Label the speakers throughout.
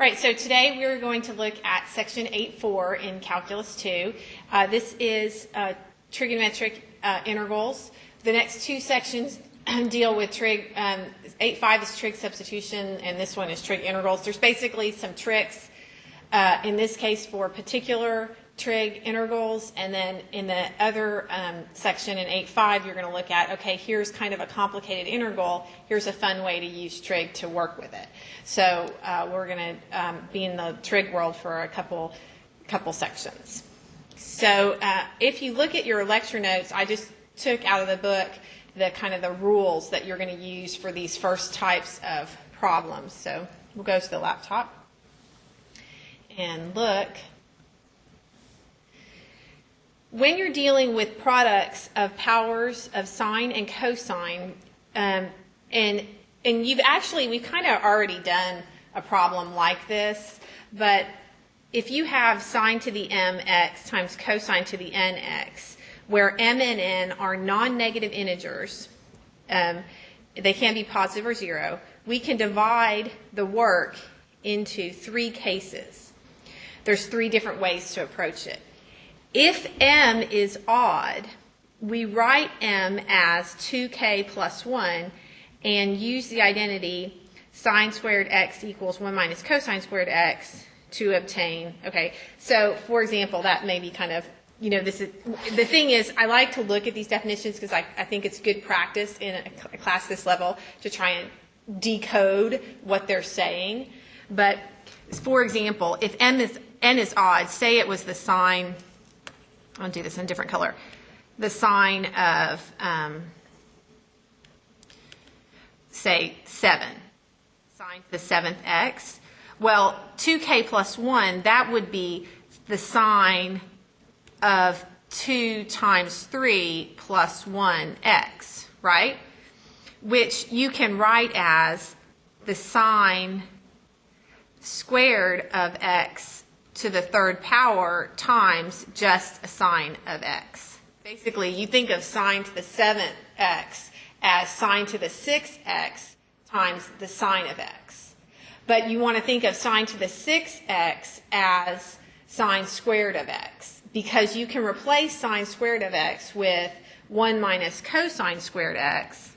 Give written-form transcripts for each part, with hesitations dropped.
Speaker 1: Right, so today we're going to look at section 8.4 in Calculus 2. This is trigonometric integrals. The next two sections deal with trig. 8.5 is trig substitution, and this one is trig integrals. There's basically some tricks in this case for particular trig integrals, and then in the other section in 8.5 you're going to look at, okay, here's kind of a complicated integral, here's a fun way to use trig to work with it. So we're going to be in the trig world for a couple sections. So if you look at your lecture notes, I just took out of the book the kind of the rules that you're going to use for these first types of problems. So we'll go to the laptop and look. When you're dealing with products of powers of sine and cosine, and we've kind of already done a problem like this, but if you have sine to the mx times cosine to the nx, where m and n are non-negative integers, they can be positive or zero, we can divide the work into three cases. There's three different ways to approach it. If m is odd, we write m as 2k plus 1 and use the identity sine squared x equals 1 minus cosine squared x to obtain, okay, so for example, that may be kind of, you know, this is, the thing is, I like to look at these definitions because I think it's good practice in a class this level to try and decode what they're saying. But for example, if n is odd, say it was the sine, I'll do this in a different color, the sine of, say, 7, sine to the 7th x. Well, 2k plus 1, that would be the sine of 2 times 3 plus 1x, right? Which you can write as the sine squared of x to the third power times just a sine of x. Basically, you think of sine to the 7th x as sine to the 6th x times the sine of x. But you want to think of sine to the 6th x as sine squared of x, because you can replace sine squared of x with 1 minus cosine squared x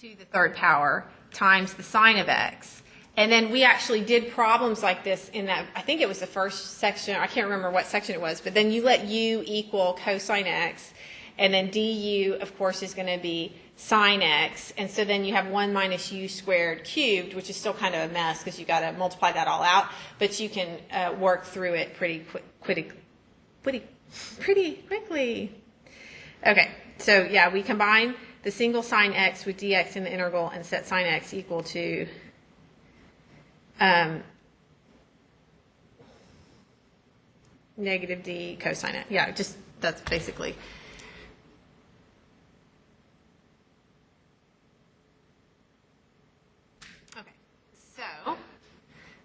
Speaker 1: to the third power times the sine of x. And then we actually did problems like this in that, I think it was the first section, I can't remember what section it was, but then you let u equal cosine x, and then du, of course, is going to be sine x, and so then you have 1 minus u squared cubed, which is still kind of a mess because you've got to multiply that all out, but you can work through it pretty quickly. Okay, so yeah, we combine the single sine x with dx in the integral and set sine x equal to negative d cosine x. Yeah, just that's basically. Okay, so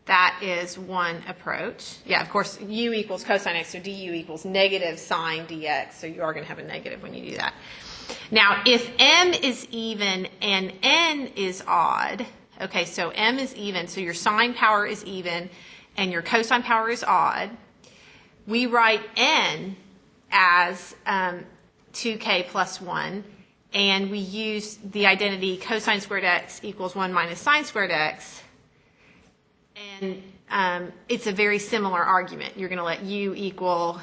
Speaker 1: that is one approach. Yeah, of course, u equals cosine x, so du equals negative sine dx, so you are going to have a negative when you do that. Now, if m is even and n is odd, okay, so m is even, so your sine power is even and your cosine power is odd, we write n as 2k plus 1, and we use the identity cosine squared x equals 1 minus sine squared x, and it's a very similar argument. You're going to let u equal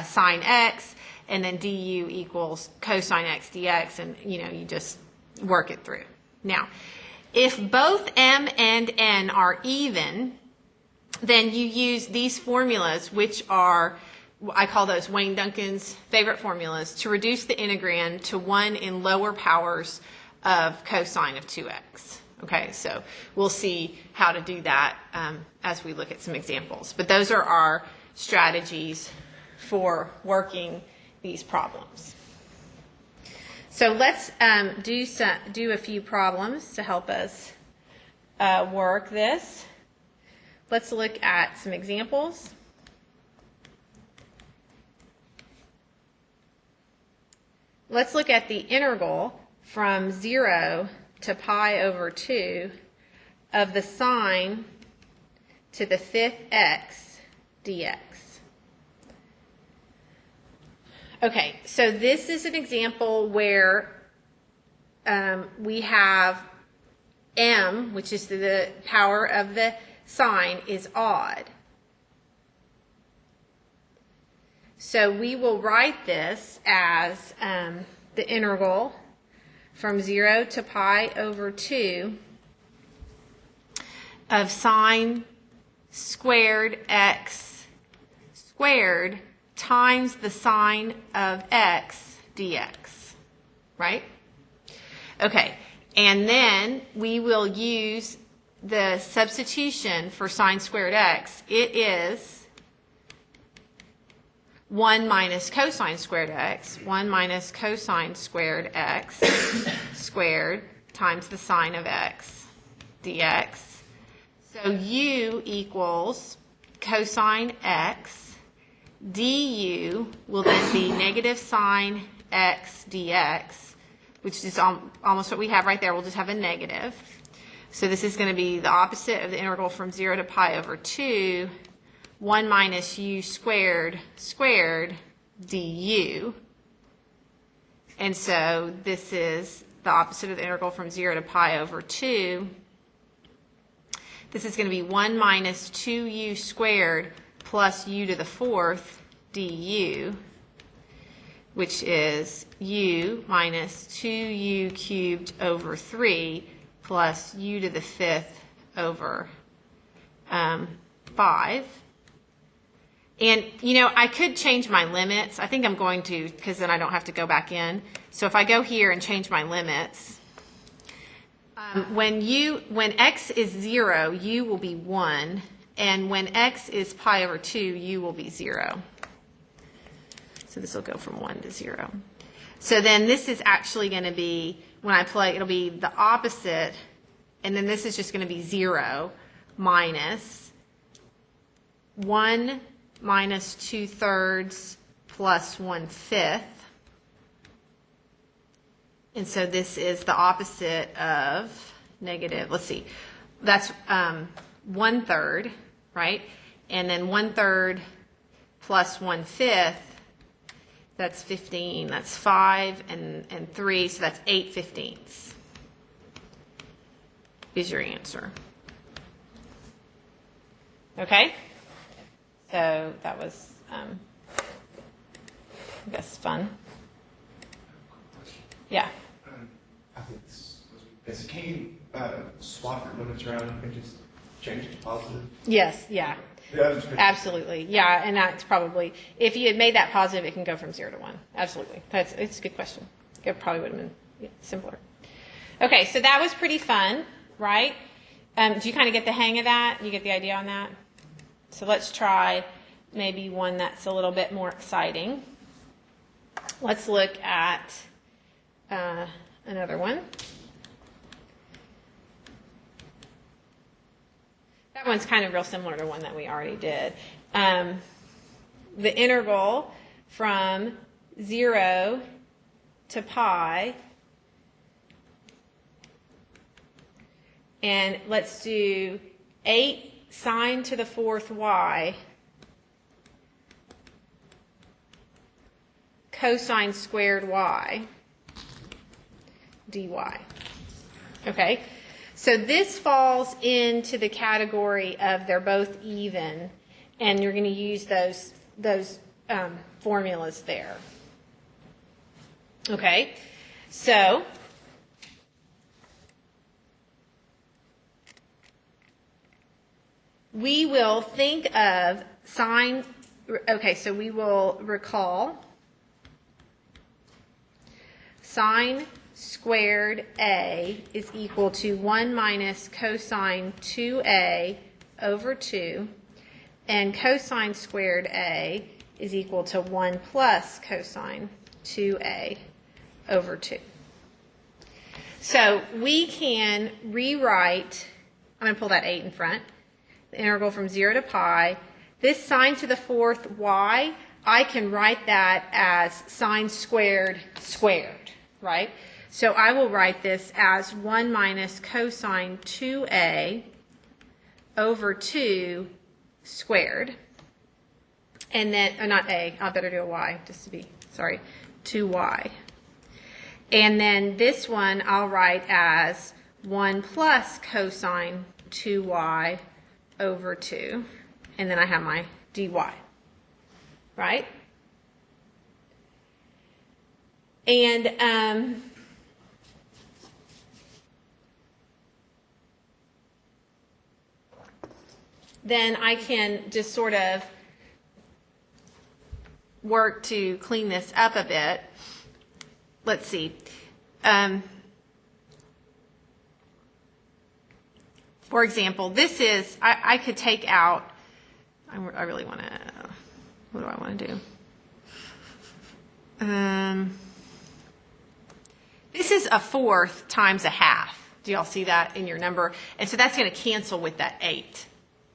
Speaker 1: sine x, and then du equals cosine x dx, and you just work it through. Now, if both m and n are even, then you use these formulas, which are, I call those Wayne Duncan's favorite formulas, to reduce the integrand to 1 in lower powers of cosine of 2x. Okay, so we'll see how to do that as we look at some examples. But those are our strategies for working these problems. So let's do a few problems to help us work this. Let's look at some examples. Let's look at the integral from 0 to pi over 2 of the sine to the 5th x dx. Okay, so this is an example where we have m, which is the power of the sine, is odd. So we will write this as the integral from 0 to pi over 2 of sine squared x squared times the sine of x dx, right? Okay, and then we will use the substitution for sine squared x. It is 1 minus cosine squared x, 1 minus cosine squared x squared times the sine of x dx. So u equals cosine x, du will then be negative sine x dx, which is almost what we have right there. We'll just have a negative. So this is going to be the opposite of the integral from 0 to pi over 2, 1 minus u squared squared du. And so this is the opposite of the integral from 0 to pi over 2. This is going to be 1 minus 2u squared plus u to the 4th du, which is u minus 2u cubed over 3 plus u to the 5th over 5. And, you know, I could change my limits. I think I'm going to, because then I don't have to go back in. So if I go here and change my limits, when x is 0, u will be 1. And when x is pi over 2, u will be 0. So this will go from 1 to 0. So then this is actually going to be, when I play, it'll be the opposite. And then this is just going to be 0 minus 1 minus 2/3 plus 1/5. And so this is the opposite of negative, let's see, that's 1/3, right? And then 1/3 plus 1/5, that's 15, that's 5 and 3, so that's 8/15 is your answer. Okay? So that was, I guess, fun. Yeah.
Speaker 2: I think this can you swap your limits around and just change it to positive?
Speaker 1: Yes, yeah. Absolutely. Yeah, and that's probably, if you had made that positive, it can go from 0 to 1. Absolutely. It's a good question. It probably would have been simpler. Okay, so that was pretty fun, right? Do you kind of get the hang of that? You get the idea on that? So let's try maybe one that's a little bit more exciting. Let's look at another one. That one's kind of real similar to one that we already did. The integral from 0 to pi, and let's do 8 sine to the 4th y cosine squared y dy. Okay, so this falls into the category of they're both even, and you're going to use those formulas there. Okay, so we will think of sine, okay, so we will recall sine squared a is equal to 1 minus cosine 2a over 2, and cosine squared a is equal to 1 plus cosine 2a over 2. So we can rewrite, I'm going to pull that 8 in front, the integral from 0 to pi. This sine to the 4th y, I can write that as sine squared squared, right? So I will write this as 1 minus cosine 2a over 2 squared. And then, oh, not a, I better do a y, just to be, sorry, 2y. And then this one I'll write as 1 plus cosine 2y over 2. And then I have my dy, right? And then I can just sort of work to clean this up a bit. Let's see. For example, this is, I could take out, I really want to, what do I want to do? This is a fourth times a half. Do y'all see that in your number? And so that's going to cancel with that 8,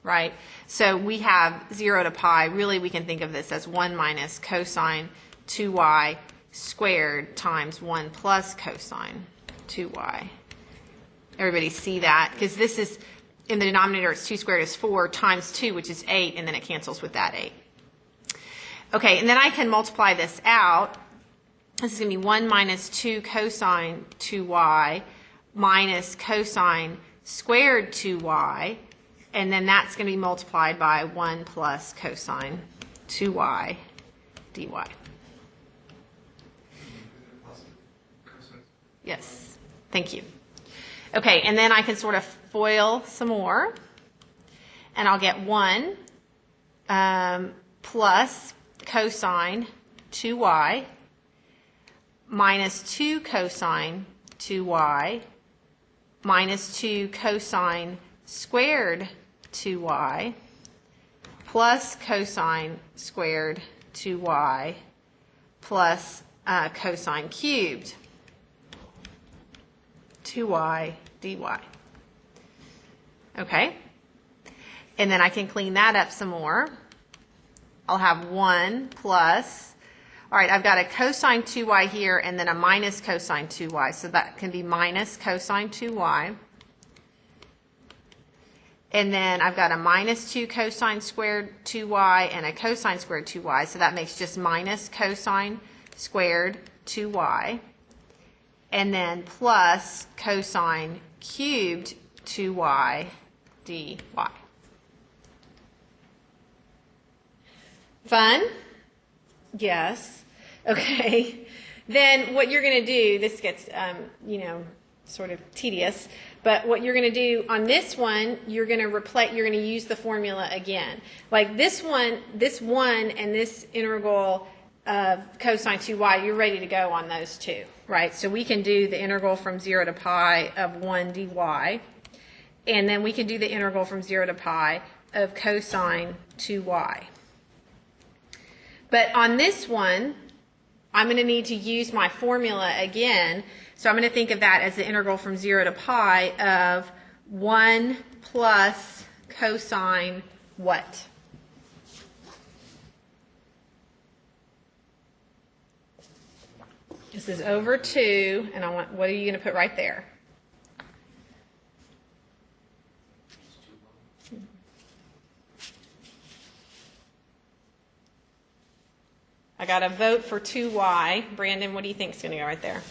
Speaker 1: right? So we have 0 to pi. Really, we can think of this as 1 minus cosine 2y squared times 1 plus cosine 2y. Everybody see that? Because this is, in the denominator, it's 2 squared is 4 times 2, which is 8, and then it cancels with that 8. Okay, and then I can multiply this out. This is going to be 1 minus 2 cosine 2y minus cosine squared 2y, and then that's going to be multiplied by 1 plus cosine 2y dy. Yes, thank you. Okay, and then I can sort of FOIL some more, and I'll get 1 plus cosine 2y minus 2 cosine 2y minus 2 cosine squared 2y plus cosine squared 2y plus cosine cubed 2y dy. Okay, and then I can clean that up some more. I'll have 1 plus, all right, I've got a cosine 2y here and then a minus cosine 2y, so that can be minus cosine 2y. And then I've got a minus 2 cosine squared 2y and a cosine squared 2y, so that makes just minus cosine squared 2y. And then plus cosine cubed 2y dy. Fun? Yes. Okay. Then what you're going to do, this gets, sort of tedious, but what you're going to do on this one, you're going to use the formula again. Like this one and this integral of cosine 2y, you're ready to go on those two, right? So we can do the integral from 0 to pi of 1 dy, and then we can do the integral from 0 to pi of cosine 2y. But on this one, I'm going to need to use my formula again. So I'm going to think of that as the integral from 0 to pi of 1 plus cosine what? This is over 2, and what are you going to put right there? I got a vote for 2y. Brandon, what do you think is going to go right there?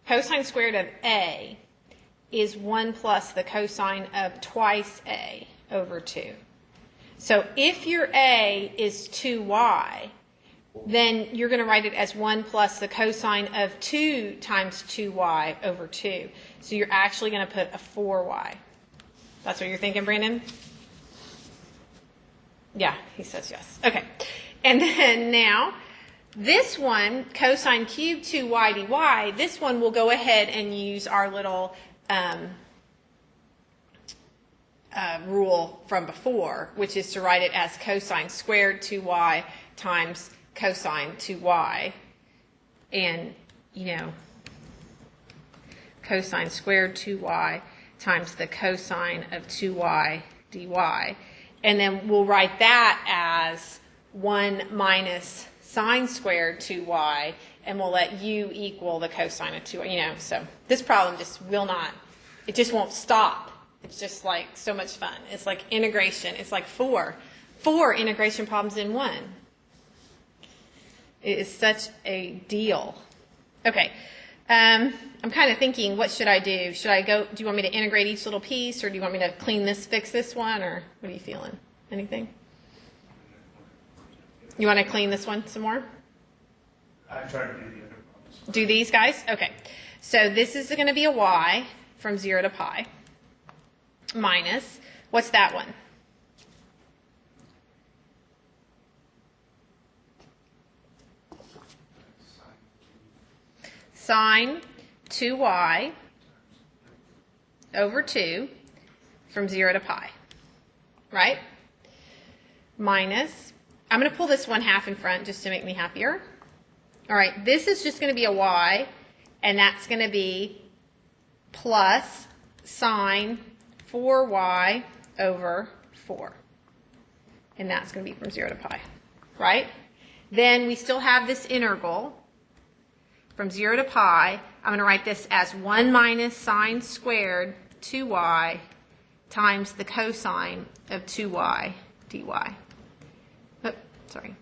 Speaker 1: Cosine squared of a is 1 plus the cosine of twice a over 2. So if your a is 2y, then you're going to write it as 1 plus the cosine of 2 times 2y over 2. So you're actually going to put a 4y. That's what you're thinking, Brandon? Yeah, he says yes. Okay. And then now, this one, cosine cubed 2y dy, this one will go ahead and use our little rule from before, which is to write it as cosine squared 2y times cosine 2y. And, cosine squared 2y times the cosine of 2y dy. And then we'll write that as 1 minus sine squared 2y, and we'll let u equal the cosine of 2y, you know. So this problem just will not, it just won't stop. It's just like so much fun. It's like integration. It's like four integration problems in one. It is such a deal. Okay. I'm kind of thinking, what should I do? Should I go, do you want me to integrate each little piece, or do you want me to clean this, fix this one, or what are you feeling? Anything? You want to clean this one some more?
Speaker 2: I tried to do the other problems.
Speaker 1: Do these guys? Okay. So this is going to be a y from 0 to pi minus, what's that one? Sine 2y over 2 from 0 to pi, right? Minus, I'm going to pull this 1/2 in front just to make me happier. All right, this is just going to be a y, and that's going to be plus sine 4y over 4. And that's going to be from 0 to pi, right? Then we still have this integral from 0 to pi. I'm going to write this as 1 minus sine squared 2y times the cosine of 2y dy. Oh, sorry.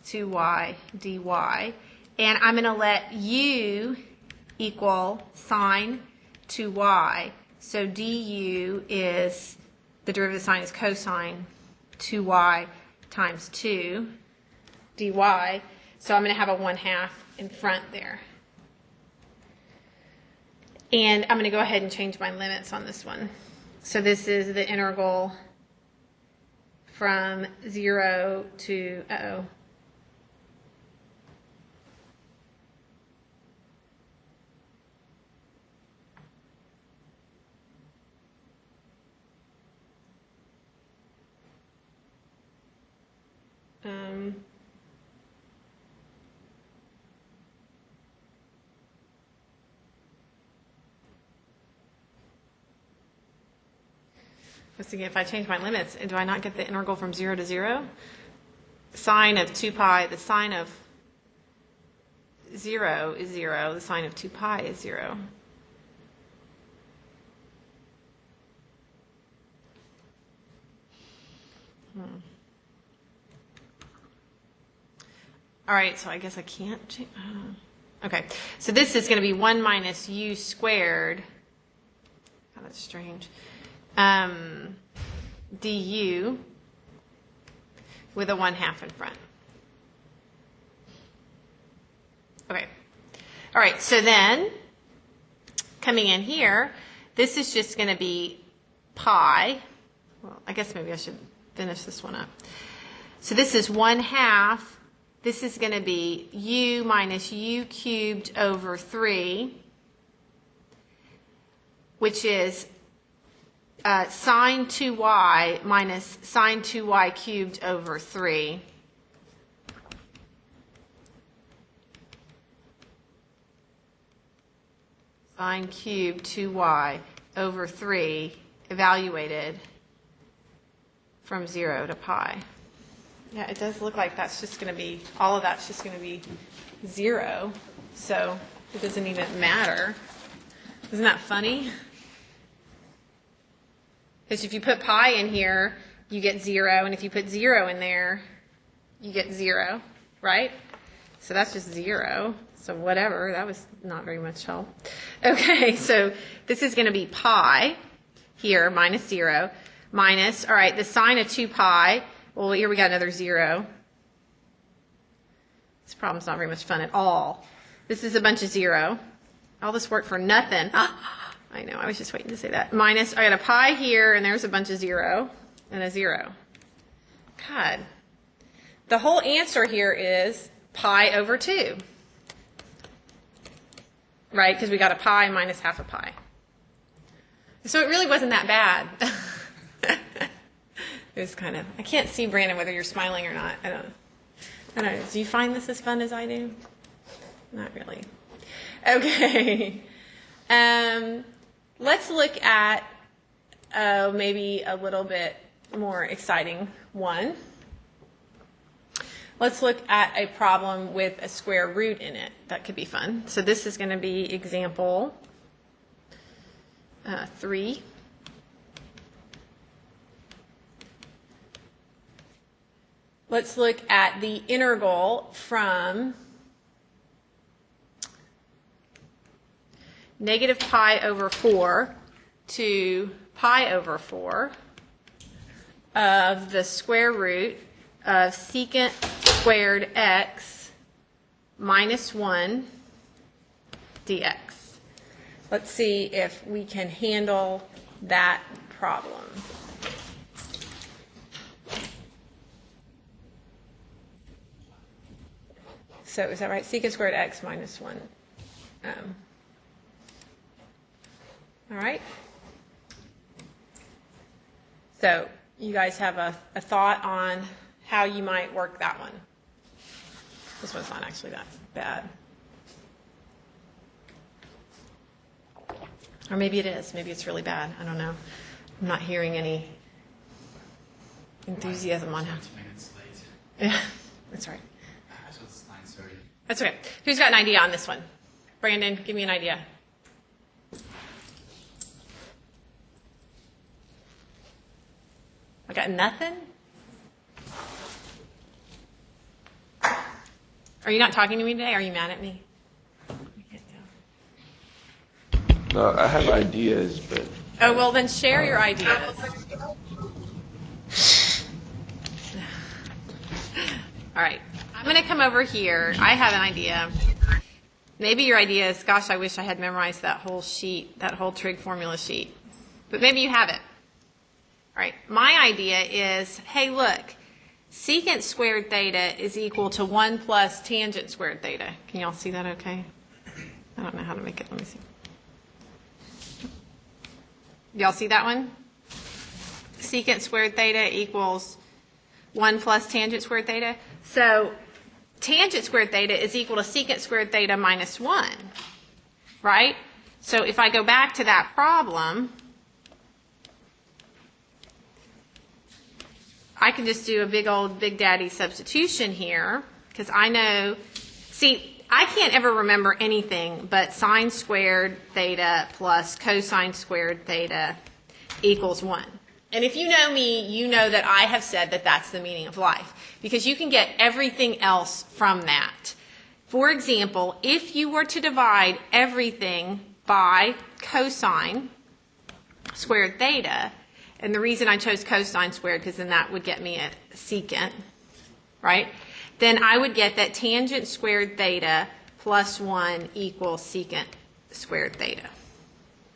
Speaker 1: 2y dy. And I'm going to let u equal sine 2y. So du is, the derivative of sine is cosine 2y times 2 dy. So I'm going to have a 1/2 in front there. And I'm going to go ahead and change my limits on this one. So this is the integral from 0 to, I was thinking, if I change my limits, do I not get the integral from 0 to 0? Sine of 2 pi, the sine of 0 is 0. The sine of 2 pi is 0. All right, so I guess I can't change. Okay, so this is going to be 1 minus u squared. Oh, that's strange. Du with a 1/2 in front. Okay. All right, so then coming in here, this is just going to be pi. Well, I guess maybe I should finish this one up. So this is 1/2. This is going to be u minus u cubed over 3, which is sine 2y minus sine 2y cubed over 3. Sine cubed 2y over 3 evaluated from 0 to pi. Yeah, it does look like that's just going to be, all of that's just going to be 0. So it doesn't even matter. Isn't that funny? Because if you put pi in here, you get 0, and if you put 0 in there, you get 0, right? So that's just 0. So whatever, that was not very much help. Okay, so this is going to be pi here, minus 0, minus, all right, the sine of 2 pi, well, here we got another 0. This problem's not very much fun at all. This is a bunch of 0. All this work for nothing. I know, I was just waiting to say that. Minus, I got a pi here, and there's a bunch of 0, and a 0. God. The whole answer here is pi over 2. Right, because we got a pi minus half a pi. So it really wasn't that bad. It was kind of, I can't see, Brandon, whether you're smiling or not. I don't know. I don't know. Do you find this as fun as I do? Not really. Okay. Let's look at maybe a little bit more exciting one. Let's look at a problem with a square root in it. That could be fun. So this is going to be example 3. Let's look at the integral from negative pi over 4 to pi over 4 of the square root of secant squared x minus 1 dx. Let's see if we can handle that problem. So is that right? Secant squared x minus 1. All right. So you guys have a thought on how you might work that one. This one's not actually that bad. Or maybe it is. Maybe it's really bad. I don't know. I'm not hearing any enthusiasm on how.
Speaker 3: 20 minutes late.
Speaker 1: Yeah, that's right.
Speaker 3: So it's 9:30.
Speaker 1: That's okay. Who's got an idea on this one? Brandon, give me an idea. I got nothing? Are you not talking to me today? Are you mad at me?
Speaker 4: No, I have ideas, but
Speaker 1: Oh, well, then share your ideas. All right. I'm going to come over here. I have an idea. Maybe your idea is, gosh, I wish I had memorized that whole sheet, that whole trig formula sheet. But maybe you have it. All right. My idea is, hey, look, secant squared theta is equal to 1 plus tangent squared theta. Can y'all see that okay? I don't know how to make it. Let me see. Y'all see that one? Secant squared theta equals 1 plus tangent squared theta. So tangent squared theta is equal to secant squared theta minus 1, right? So if I go back to that problem, I can just do a big old Big Daddy substitution here, because I know, see, I can't ever remember anything but sine squared theta plus cosine squared theta equals 1. And if you know me, you know that I have said that that's the meaning of life, because you can get everything else from that. For example, if you were to divide everything by cosine squared theta, and the reason I chose cosine squared, because then that would get me a secant, right? Then I would get that tangent squared theta plus 1 equals secant squared theta.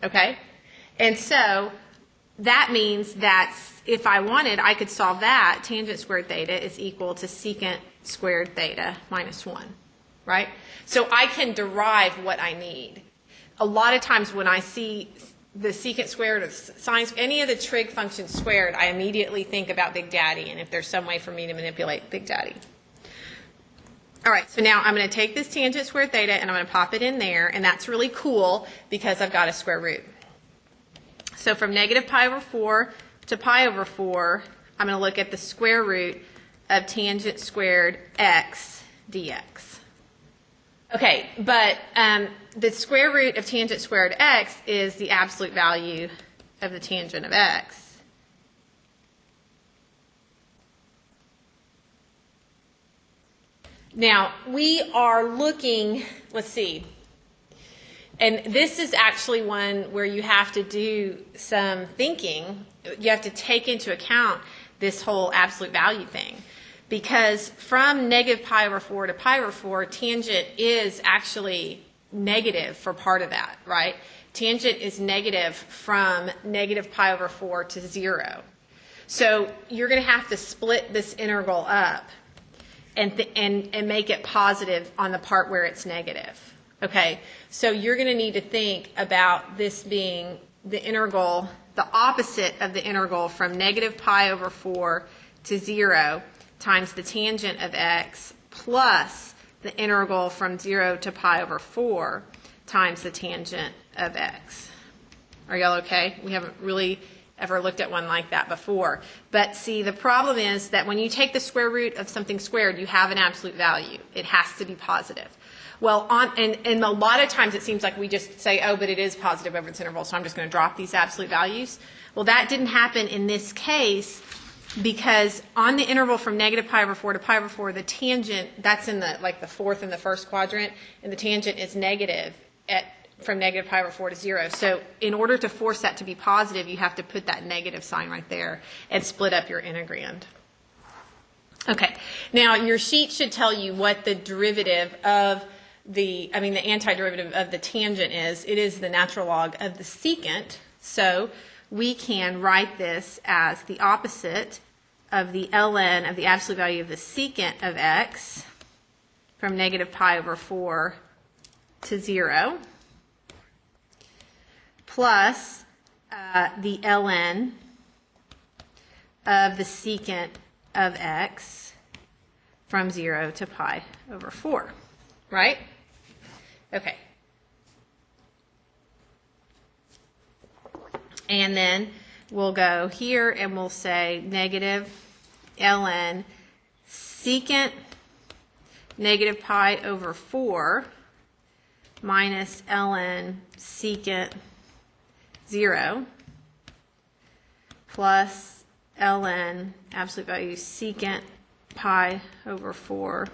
Speaker 1: Okay? And so that means that if I wanted, I could solve that. Tangent squared theta is equal to secant squared theta minus 1, right? So I can derive what I need. A lot of times when I see the secant squared or sine, any of the trig functions squared, I immediately think about Big Daddy, and if there's some way for me to manipulate Big Daddy. All right, so now I'm going to take this tangent squared theta and I'm going to pop it in there, and that's really cool because I've got a square root. So from negative pi over 4 to pi over 4, I'm going to look at the square root of tangent squared x dx. Okay, but the square root of tangent squared x is the absolute value of the tangent of x. Now, we are looking, let's see, and this is actually one where you have to do some thinking. You have to take into account this whole absolute value thing. Because from negative pi over 4 to pi over 4, tangent is actually negative for part of that, right? Tangent is negative from negative pi over 4 to 0. So you're going to have to split this integral up and make it positive on the part where it's negative. Okay, so you're going to need to think about this being the integral, the opposite of the integral from negative pi over 4 to 0 times the tangent of x plus the integral from 0 to pi over 4 times the tangent of x. Are y'all okay? We haven't really ever looked at one like that before. But see, the problem is that when you take the square root of something squared, you have an absolute value. It has to be positive. Well, and a lot of times it seems like we just say, oh, but it is positive over this interval, so I'm just going to drop these absolute values. Well, that didn't happen in this case because on the interval from negative pi over 4 to pi over 4, the tangent, that's in the like the fourth and the first quadrant, and the tangent is negative from negative pi over 4 to 0. So in order to force that to be positive, you have to put that negative sign right there and split up your integrand. Okay, now your sheet should tell you what the derivative of the antiderivative of the tangent is. It is the natural log of the secant. So we can write this as the opposite of the ln of the absolute value of the secant of x from negative pi over 4 to 0 plus the ln of the secant of x from 0 to pi over 4, right? Okay. And then we'll go here and we'll say negative ln secant negative pi over 4 minus ln secant 0 plus ln absolute value secant pi over 4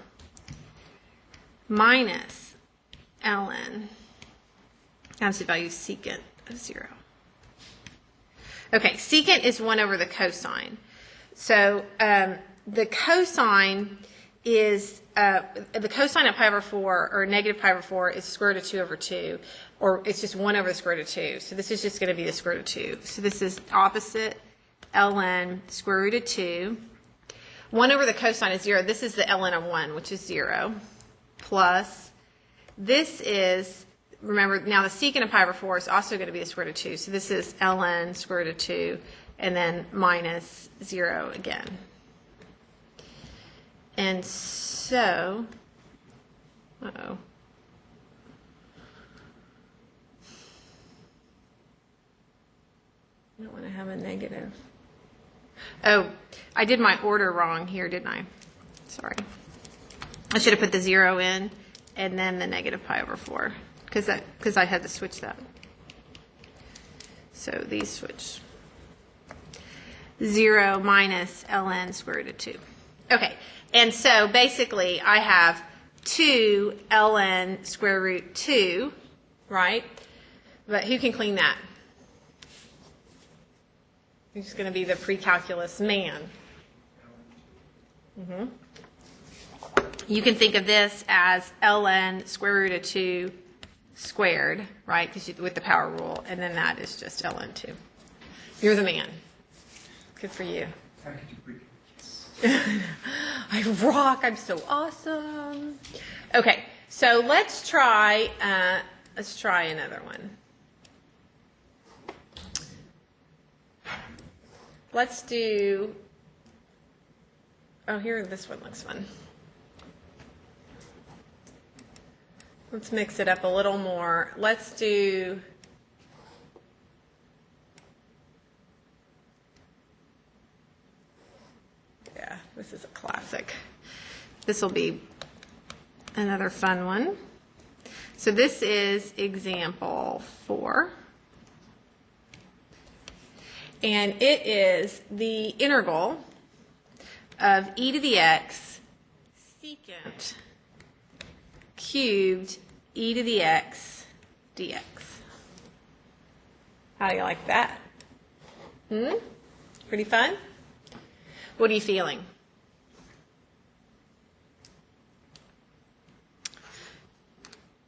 Speaker 1: minus ln absolute value secant of 0. Okay, secant is 1 over the cosine. So the cosine is, the cosine of pi over 4, or negative pi over 4, is square root of 2 over 2, or it's just 1 over the square root of 2. So this is just going to be the square root of 2. So this is opposite ln square root of 2. 1 over the cosine is 0. This is the ln of 1, which is 0, plus this is, remember, now the secant of pi over 4 is also going to be the square root of 2. So this is ln square root of 2, and then minus 0 again. And so, uh-oh. I don't want to have a negative. Oh, I did my order wrong here, didn't I? Sorry. I should have put the 0 in and then the negative pi over 4 because I had to switch that. So these switch. 0 minus ln square root of 2. Okay, and so basically I have 2 ln square root 2, right? But who can clean that? Who's going to be the pre-calculus man? You can think of this as ln square root of 2 squared, right? Because with the power rule, and then that is just ln 2. You're the man. Good for you. I rock. I'm so awesome. Okay, so let's try another one. Let's do, oh, here, this one looks fun. Let's mix it up a little more. Let's do, yeah, this is a classic. This will be another fun one. So this is example 4. And it is the integral of e to the x secant cubed e to the x dx. How do you like that? Pretty fun? What are you feeling?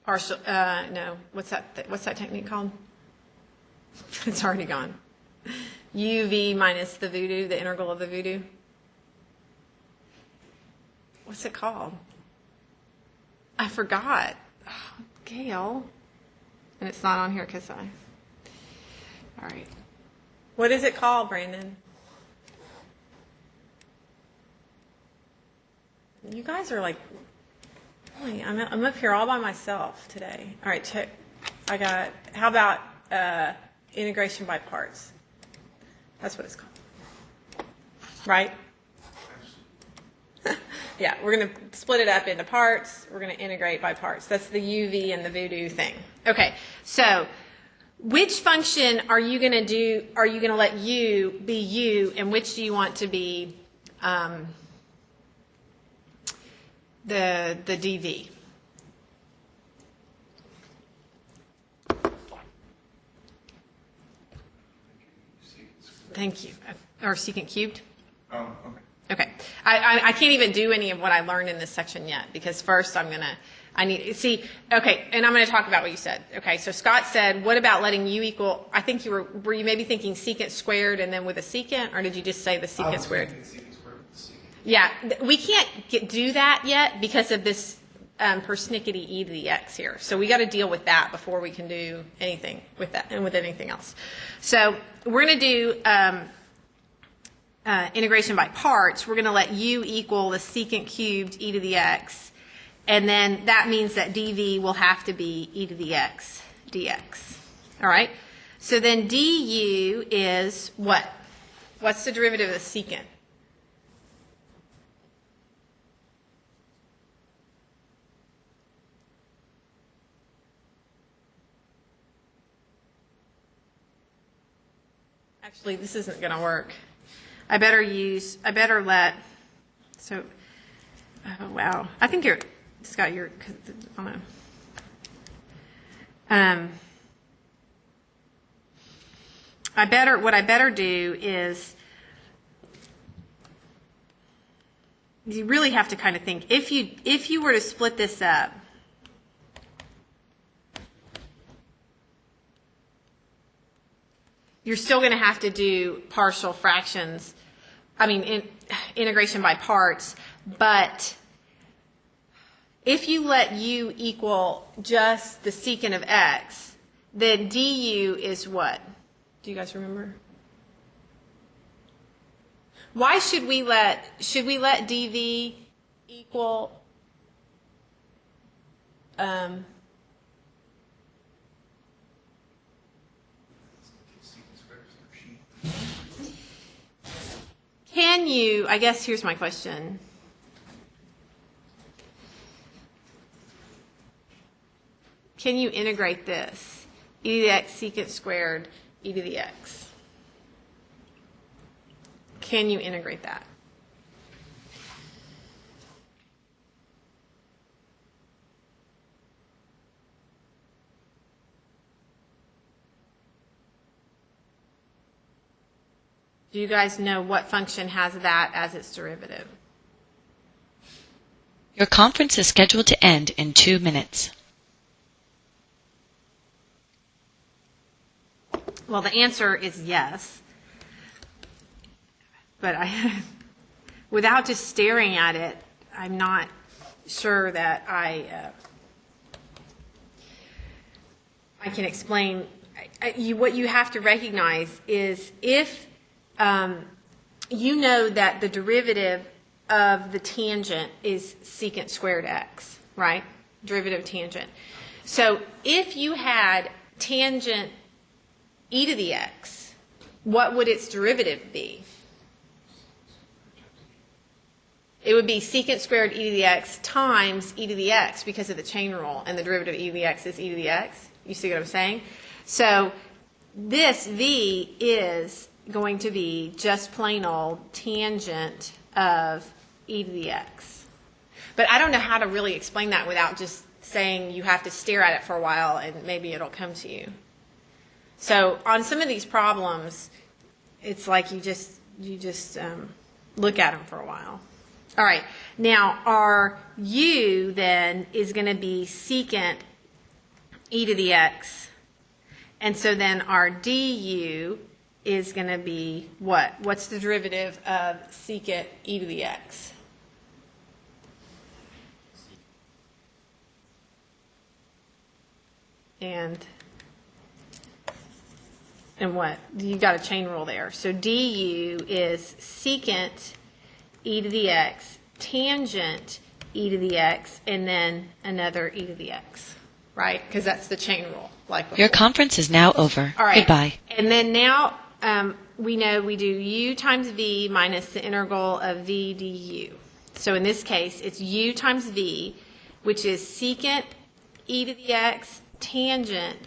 Speaker 1: Partial, no, what's that technique called? It's already gone. UV minus the voodoo, the integral of the voodoo. What's it called? I forgot. Oh, Gail. And it's not on here because all right. What is it called, Brandon? You guys are like, really, I'm up here all by myself today. All right, check. How about integration by parts? That's what it's called. Right? Yeah, we're going to split it up into parts. We're going to integrate by parts. That's the UV and the voodoo thing. Okay, so which function are you going to do? Are you going to let u be u, and which do you want to be the dv? Thank you. Or secant cubed?
Speaker 2: Oh, okay.
Speaker 1: Okay. I can't even do any of what I learned in this section yet because first and I'm going to talk about what you said. Okay, so Scott said, what about letting u equal, I think were you maybe thinking secant squared and then with a secant, or did you just say the secant squared?
Speaker 2: Secant squared with the secant.
Speaker 1: Yeah, we can't do that yet because of this persnickety e to the x here. So we got to deal with that before we can do anything with that and with anything else. So we're going to do integration by parts. We're going to let u equal the secant cubed e to the x, and then that means that dv will have to be e to the x dx. All right? So then du is what? What's the derivative of the secant? Actually, this isn't going to work. I better let, so, oh, wow. I think Scott, I don't know. What I better do is, you really have to kind of think, if you were to split this up, you're still going to have to do partial fractions, integration by parts, but if you let u equal just the secant of x, then du is what? Do you guys remember? Why should we let dv equal Can you, I guess here's my question. Can you integrate this? E to the x secant squared e to the x. Can you integrate that? Do you guys know what function has that as its derivative?
Speaker 5: Your conference is scheduled to end in 2 minutes.
Speaker 1: Well, the answer is yes. But without just staring at it, I'm not sure that I can explain. What you have to recognize is if you know that the derivative of the tangent is secant squared x, right? Derivative of tangent. So if you had tangent e to the x, what would its derivative be? It would be secant squared e to the x times e to the x because of the chain rule, and the derivative of e to the x is e to the x. You see what I'm saying? So this v is going to be just plain old tangent of e to the x. But I don't know how to really explain that without just saying you have to stare at it for a while and maybe it'll come to you. So on some of these problems, it's like you just look at them for a while. All right, now our u then is going to be secant e to the x, and so then our du is going to be what? What's the derivative of secant e to the x? And what? You got a chain rule there. So du is secant e to the x tangent e to the x, and then another e to the x, right? Because that's the chain rule, like before.
Speaker 5: Your conference is now over.
Speaker 1: All right.
Speaker 5: Goodbye.
Speaker 1: And then now we know we do u times v minus the integral of v du. So in this case, it's u times v, which is secant e to the x tangent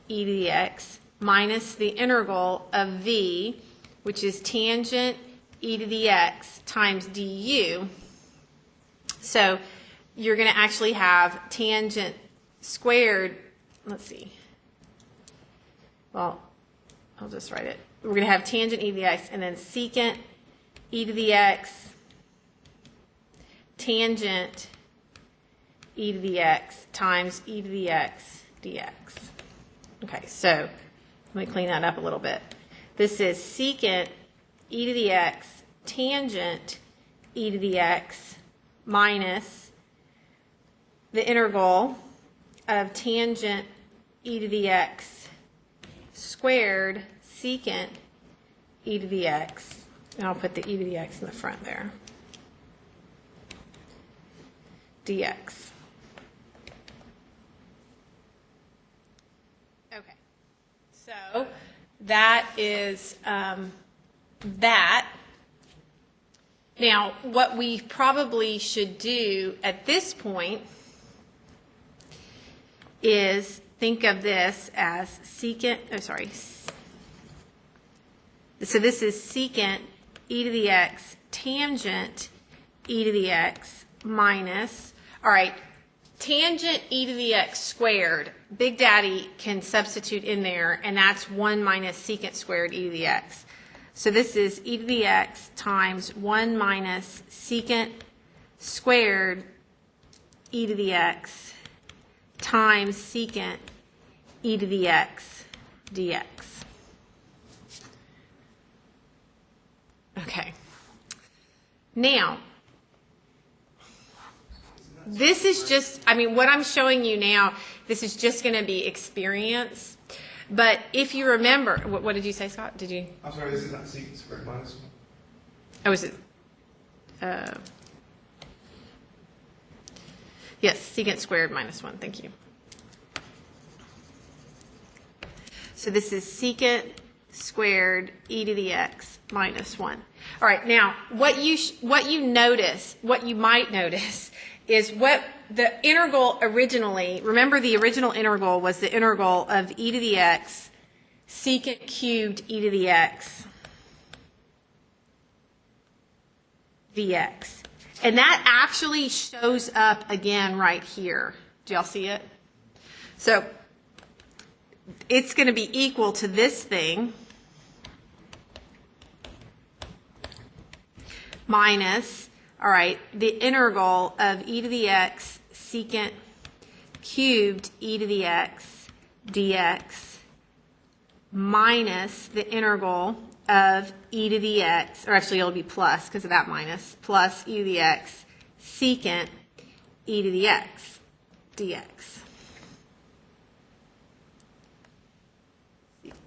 Speaker 1: e to the x minus the integral of v, which is tangent e to the x times du. So you're going to actually have tangent squared, let's see. Well, I'll just write it. We're going to have tangent e to the x and then secant e to the x tangent e to the x times e to the x dx. Okay, so let me clean that up a little bit. This is secant e to the x tangent e to the x minus the integral of tangent e to the x squared secant e to the x. And I'll put the e to the x in the front there. Dx. Okay, so that is that. Now, what we probably should do at this point is think of this as secant, so this is secant e to the x tangent e to the x minus, all right, tangent e to the x squared, Big Daddy can substitute in there, and that's 1 minus secant squared e to the x. So this is e to the x times 1 minus secant squared e to the x times secant e to the x dx. Okay. Now, this is just, what I'm showing you now, this is just going to be experience. But if you remember, what did you say, Scott? Did you?
Speaker 2: I'm sorry, this is not secant squared minus 1.
Speaker 1: Oh, is it? Yes, secant squared minus 1. Thank you. So this is secant squared e to the x minus 1. All right, now what you might notice is what the integral originally, remember the original integral was the integral of e to the x secant cubed e to the x dx. And that actually shows up again right here. Do y'all see it? So it's going to be equal to this thing minus, all right, the integral of e to the x secant cubed e to the x dx minus the integral of e to the x, or actually it'll be plus because of that minus, plus e to the x secant e to the x dx.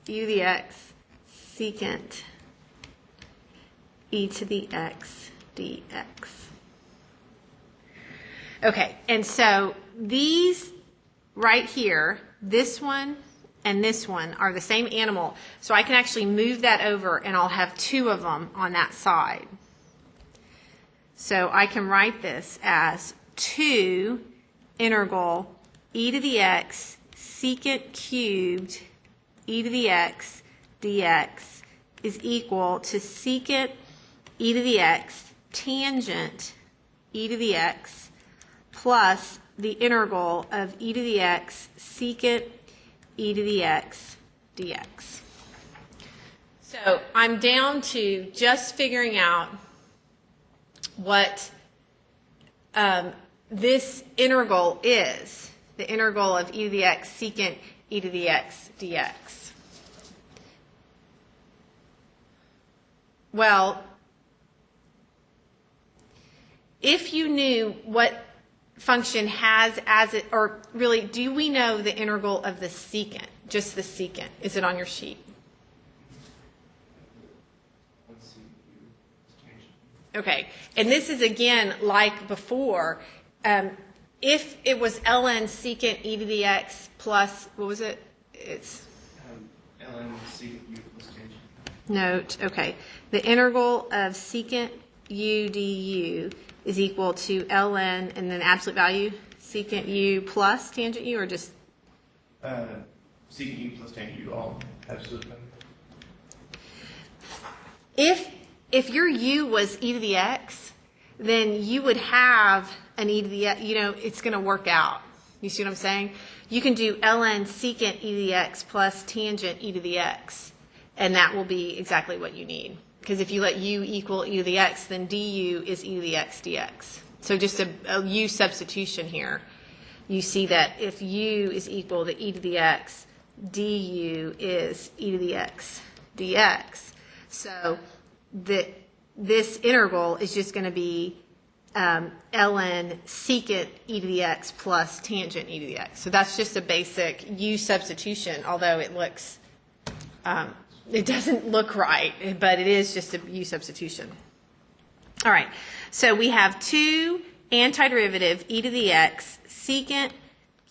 Speaker 1: E to the x secant e to the x dx. Okay, and so these right here, this one and this one are the same animal, so I can actually move that over and I'll have 2 of them on that side. So I can write this as 2 integral e to the x secant cubed e to the x dx is equal to secant e to the x tangent e to the x plus the integral of e to the x secant e to the x dx. So I'm down to just figuring out what this integral is, the integral of e to the x secant e to the x dx. Well, if you knew what function has as it, or really, do we know the integral of the secant, just the secant? Is it on your sheet? Okay, and this is again like before. If it was ln secant e to the x plus, what was it? It's
Speaker 2: ln secant u plus tangent.
Speaker 1: note, okay. The integral of secant u du is equal to ln and then absolute value secant u plus tangent u, or just
Speaker 2: Secant u plus tangent u all absolute value.
Speaker 1: if your u was e to the x, then you would have an e to the x, it's going to work out. You see what I'm saying? You can do ln secant e to the x plus tangent e to the x, and that will be exactly what you need. Because if you let u equal e to the x, then du is e to the x dx. So just a u substitution here. You see that if u is equal to e to the x, du is e to the x dx. So this integral is just going to be ln secant e to the x plus tangent e to the x. So that's just a basic u substitution, although it looks, it doesn't look right, but it is just a u substitution. All right, so we have 2 antiderivative e to the x secant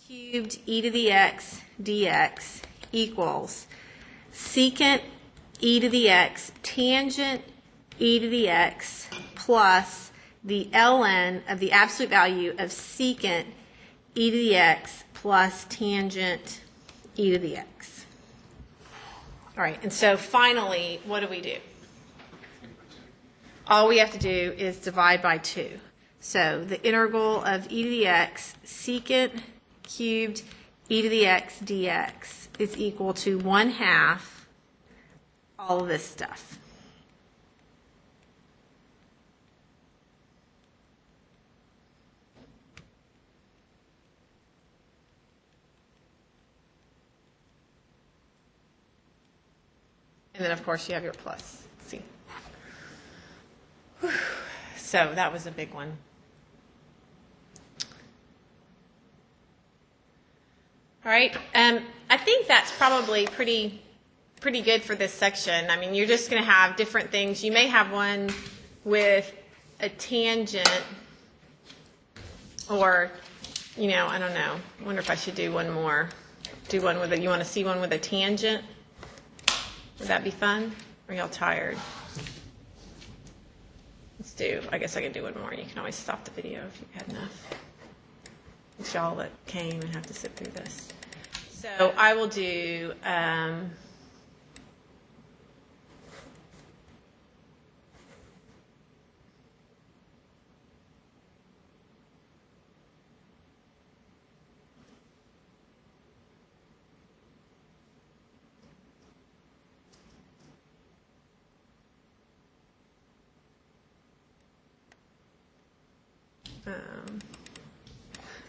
Speaker 1: cubed e to the x dx equals secant e to the x tangent e to the x plus the ln of the absolute value of secant e to the x plus tangent e to the x. All right, and so finally, what do? All we have to do is divide by 2. So the integral of e to the x secant cubed e to the x dx is equal to 1/2 all of this stuff. And then, of course, you have your plus. See? Whew. So that was a big one. All right. I think that's probably pretty good for this section. I mean, you're just going to have different things. You may have one with a tangent, or, I don't know. I wonder if I should do one more. Do one with you want to see one with a tangent? Would that be fun? Or are y'all tired? I guess I could do one more. You can always stop the video if you've had enough. It's y'all that came and have to sit through this. So I will do,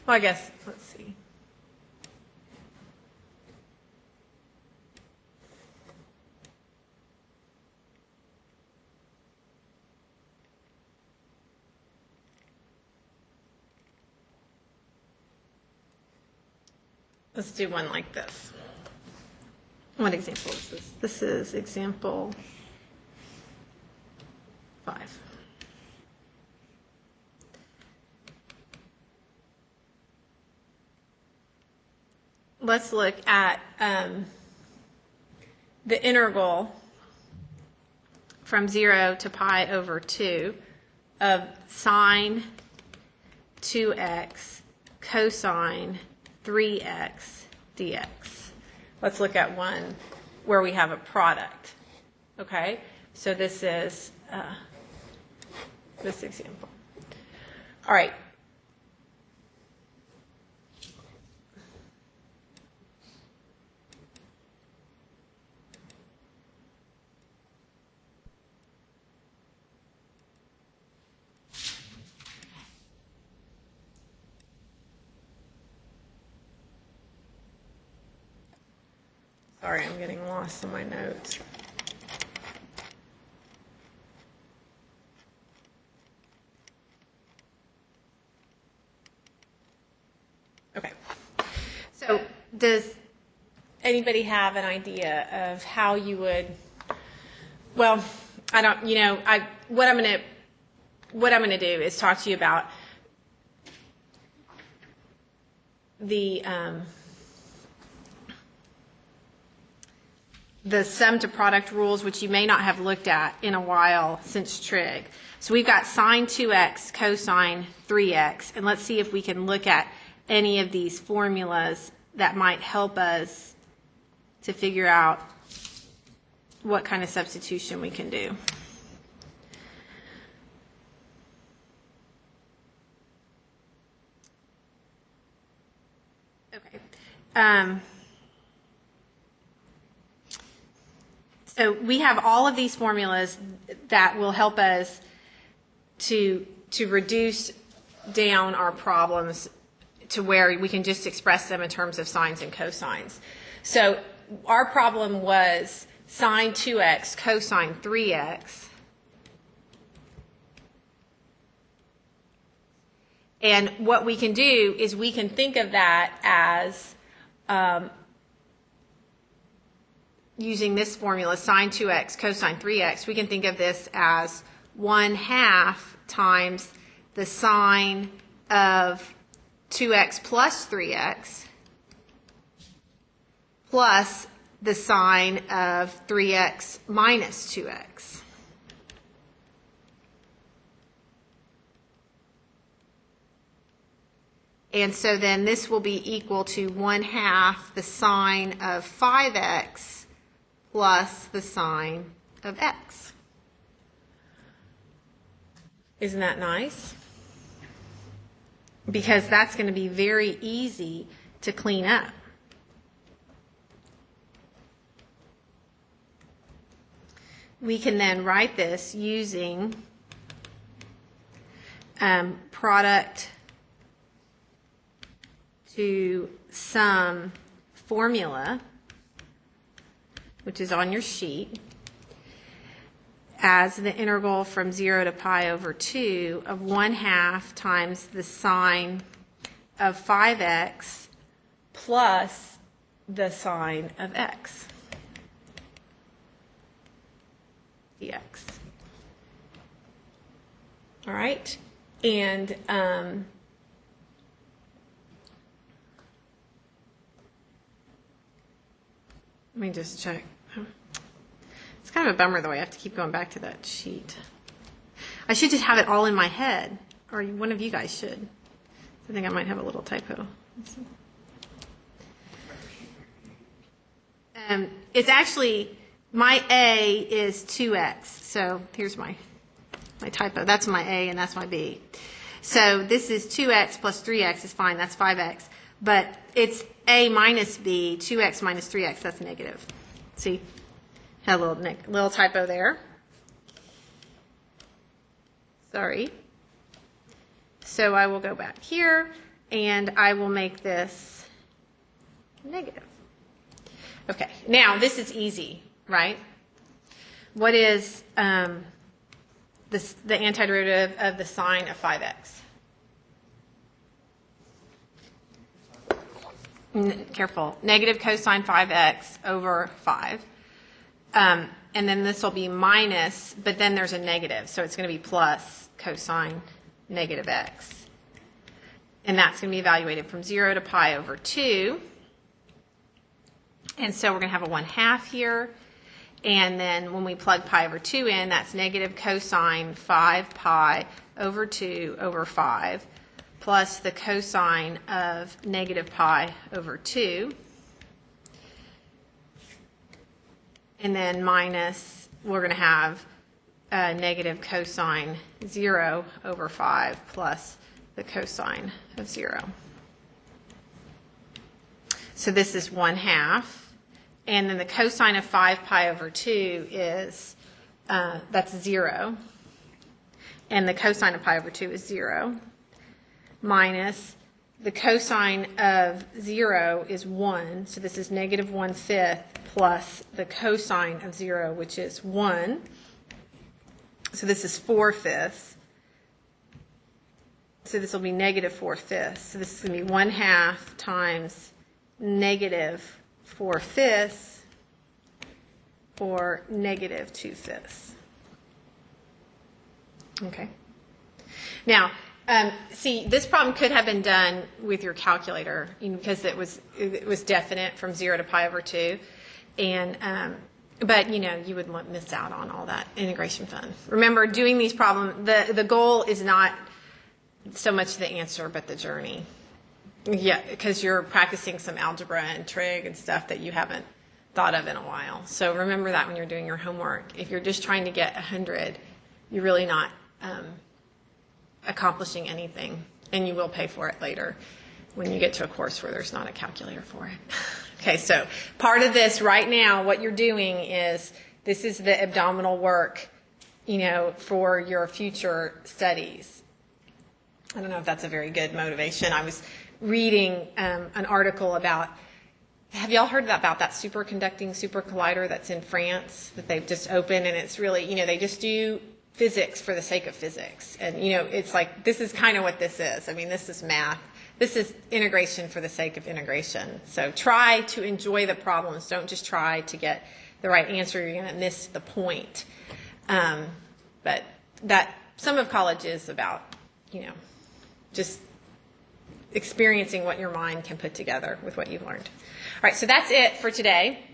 Speaker 1: well, I guess, let's see. Let's do one like this. What example is this? This is example 5. Let's look at the integral from 0 to pi over 2 of sine 2x cosine 3x dx. Let's look at one where we have a product. Okay, so this is this example. All right. Sorry, I'm getting lost in my notes. Okay. So does anybody have an idea of how you would, well, I don't, what I'm going to what I'm going to do is talk to you about the sum to product rules, which you may not have looked at in a while since trig. So we've got sine 2x, cosine 3x, and let's see if we can look at any of these formulas that might help us to figure out what kind of substitution we can do. Okay. So we have all of these formulas that will help us to reduce down our problems to where we can just express them in terms of sines and cosines. So our problem was sine 2x, cosine 3x. And what we can do is we can think of that as using this formula, sine 2x, cosine 3x, we can think of this as 1/2 times the sine of 2x plus 3x plus the sine of 3x minus 2x. And so then this will be equal to 1/2 the sine of 5x plus the sine of x. Isn't that nice? Because that's going to be very easy to clean up. We can then write this using product to sum formula, which is on your sheet, as the integral from 0 to pi over 2 of 1/2 times the sine of 5x plus the sine of x dx. All right, and let me just check. It's kind of a bummer, though. I have to keep going back to that sheet. I should just have it all in my head, or one of you guys should. I think I might have a little typo. It's actually, my A is 2x. So here's my typo. That's my A and that's my B. So this is 2x plus 3x is fine. That's 5x. But it's A minus B, 2x minus 3x. That's negative. See? Had a little typo there. Sorry. So I will go back here, and I will make this negative. Okay, now this is easy, right? What is the antiderivative of the sine of 5x? Careful. Negative cosine 5x over 5. And then this will be minus, but then there's a negative, so it's going to be plus cosine negative x. And that's going to be evaluated from 0 to pi over 2. And so we're going to have a 1/2 here. And then when we plug pi over 2 in, that's negative cosine 5 pi over 2 over 5 plus the cosine of negative pi over 2. And then minus, we're going to have negative cosine 0 over 5 plus the cosine of 0. So this is 1/2. And then the cosine of 5 pi over 2 is, that's 0. And the cosine of pi over 2 is 0. Minus the cosine of 0 is 1. So this is negative 1/5 plus the cosine of 0, which is 1. So this is 4/5. So this will be negative 4/5. So this is going to be 1/2 times negative 4/5 or negative 2/5. Okay. Now, see, this problem could have been done with your calculator because it was definite from 0 to pi over 2. And, but, you would miss out on all that integration fun. Remember, doing these problems, the goal is not so much the answer, but the journey. Yeah, because you're practicing some algebra and trig and stuff that you haven't thought of in a while. So remember that when you're doing your homework. If you're just trying to get 100, you're really not accomplishing anything, and you will pay for it later when you get to a course where there's not a calculator for it. Okay, so part of this right now, what you're doing is this is the abdominal work, for your future studies. I don't know if that's a very good motivation. I was reading an article about, have y'all heard about that superconducting super collider that's in France that they've just opened, and it's really, they just do physics for the sake of physics. And, it's like, this is kind of what this is. I mean, this is math. This is integration for the sake of integration. So try to enjoy the problems. Don't just try to get the right answer. You're going to miss the point. But that some of college is about, just experiencing what your mind can put together with what you've learned. All right, so that's it for today.